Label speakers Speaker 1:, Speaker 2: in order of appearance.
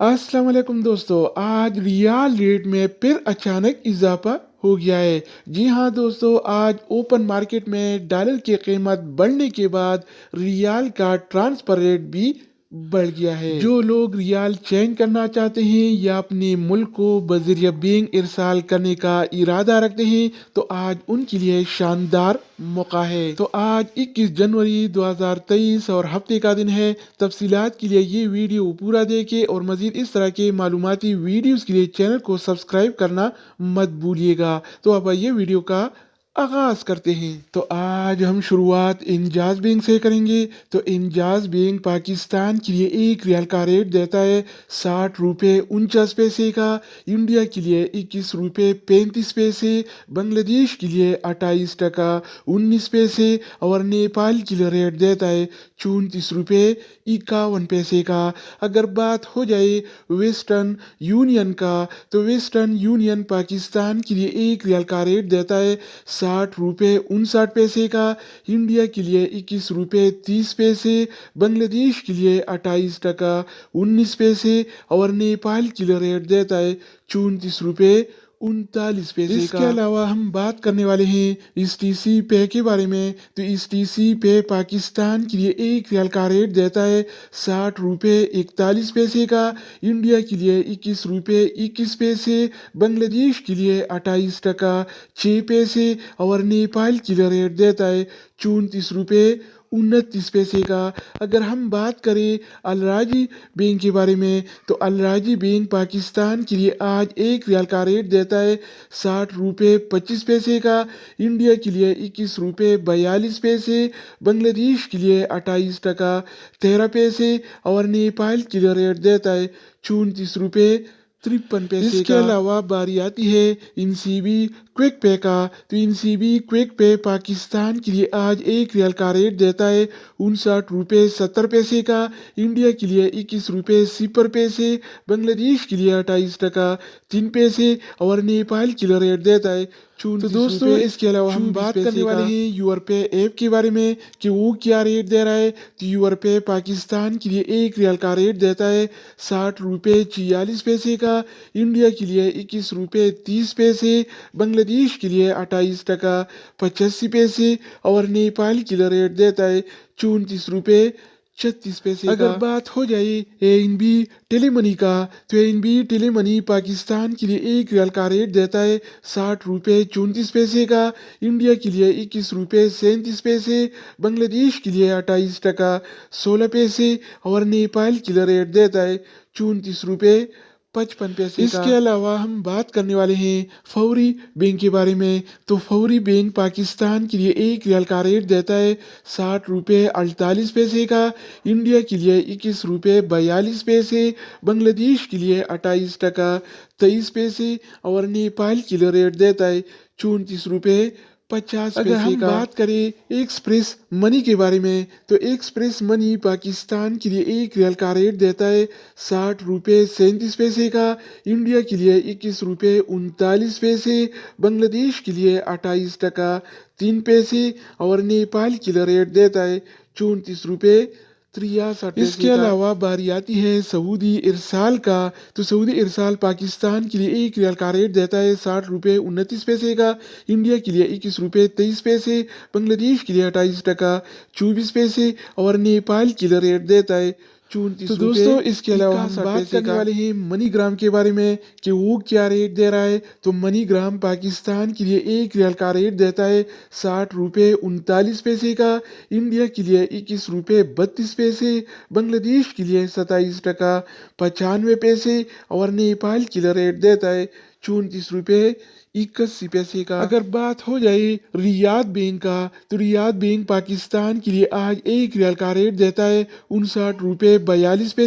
Speaker 1: अस्सलाम वालेकुम दोस्तों, आज रियाल रेट में फिर अचानक इजाफा हो गया है। जी हाँ दोस्तों, आज ओपन मार्केट में डॉलर की कीमत बढ़ने के बाद रियाल का ट्रांसफर रेट भी बढ़ गया है। जो लोग रियाल चेंज करना चाहते हैं या अपने मुल्क को बजरिया बैंक इरसाल करने का इरादा रखते हैं तो आज उनके लिए शानदार मौका है। तो आज 21 जनवरी 2023 और हफ्ते का दिन है। तफसीलात के लिए ये वीडियो पूरा देखें और मजीद इस तरह के मालूमाती वीडियोस के लिए चैनल को सब्सक्राइब करना मत भूलिएगा। तो अब ये वीडियो का आगाज करते हैं। तो आज हम शुरुआत इंजाज बैंक से करेंगे। तो इंजाज बैंक पाकिस्तान के लिए एक रियाल का रेट देता है 60 रुपये 49 पैसे का, इंडिया के लिए 21 रुपये 35 पैसे, बांग्लादेश के लिए 28 टका 19 पैसे और नेपाल के लिए रेट देता है 34 रुपये 51 पैसे का। अगर बात हो जाए वेस्टर्न यूनियन का, तो वेस्टर्न यूनियन पाकिस्तान के लिए एक रियाल का रेट देता है 60 रुपये 59 पैसे का, इंडिया के लिए 21 रुपये 30 पैसे, बांग्लादेश के लिए 28 टका 19 पैसे और नेपाल के लिए रेट देता है 34 रुपये 39 पैसे का। इसके अलावा हम बात करने वाले हैं STC पे के बारे में। तो STC पे पाकिस्तान के लिए एक रियाल का रेट देता है 60 रुपये 41 पैसे का, इंडिया के लिए 21 रुपये 21 पैसे, बांग्लादेश के लिए 28 टका 6 पैसे और नेपाल के लिए रेट देता है 34 रुपये 29 पैसे का। अगर हम बात करें अलराजी बैंक के बारे में, तो अलराजी बैंक पाकिस्तान के लिए आज एक रियाल का रेट देता है 60 रुपये 25 पैसे का, इंडिया के लिए 21 रुपये 42 पैसे, बांग्लादेश के लिए 28 टका 13 पैसे और नेपाल के लिए रेट देता है 34 रुपये 53 पैसे का। इसके अलावा बारी आती है इनसीबी क्विक पे का। तो इनसीबी क्विक पे पाकिस्तान के लिए आज एक रियाल का रेट देता है 59 रुपये 70 पैसे का, इंडिया के लिए 21 रुपये 0 पैसे, बांग्लादेश के लिए 28 टका 3 पैसे और नेपाल के लिए रेट देता है 34 तो दोस्तों इसके अलावा हम बात करने वाले हैं यूरपे ऐप के बारे में कि वो क्या रेट दे रहा है। तो यूरपे पाकिस्तान के लिए एक रियाल का रेट देता है 60 रुपये 44 पैसे का, इंडिया के लिए 21 रुपये 30 पैसे, बांग्लादेश के लिए 28 टका 85 पैसे और नेपाल के लिए रेट देता है 34 रुपये 36 पैसे का। अगर बात हो जाए ANB टेलीमनी का, तो ANB टेलीमनी पाकिस्तान के लिए एक रियाल का रेट देता है 60 रुपये 34 पैसे का, इंडिया के लिए 21 रुपये 37 पैसे, बांग्लादेश के लिए 28 टका 16 पैसे और नेपाल के लिए रेट देता है 34 रुपये 55 पैसे का। इसके अलावा हम बात करने वाले हैं फौरी बैंक के बारे में। तो फौरी बैंक पाकिस्तान के लिए एक रियाल का रेट देता है 60 रुपये 48 पैसे का, इंडिया के लिए 21 रुपये 42 पैसे, बांग्लादेश के लिए 28 टका 23 पैसे और नेपाल के लिए रेट देता है 34 रुपये 50 पैसे का। अगर हम बात करें एक्सप्रेस मनी के बारे में, तो एक्सप्रेस मनी पाकिस्तान के लिए एक रियाल का रेट देता है 60 रुपये 37 पैसे का, इंडिया के लिए 21 रुपये 39 पैसे, बांग्लादेश के लिए 28 टका 3 पैसे और नेपाल के लिए रेट देता है 34 रुपये 63 पैसे। इसके अलावा बारी आती है सऊदी इरसाल का। तो सऊदी इरसाल पाकिस्तान के लिए एक रियाल का रेट देता है 60 रुपये 29 पैसे का, इंडिया के लिए 21 रुपये 23 पैसे, बांग्लादेश के लिए 28 टका 24 पैसे और नेपाल के लिए रेट देता है 34 तो दोस्तों इसके अलावा हम बात करने वाले हैं मनीग्राम के बारे में कि वो क्या रेट दे रहा है। तो मनीग्राम पाकिस्तान के लिए एक रियाल का रेट देता है 60 रुपये 39 पैसे का, इंडिया के लिए 21 रुपये 32 पैसे, बांग्लादेश के लिए 27 टका 95 पैसे और नेपाल के लिए रेट देता है 34 रुपये 81 पैसे का। अगर बात हो जाए रियाद बैंक का, तो रियाद बैंक पाकिस्तान के लिए आज एक रियाल का रेट देता है 59 रुपये 42 पैसे।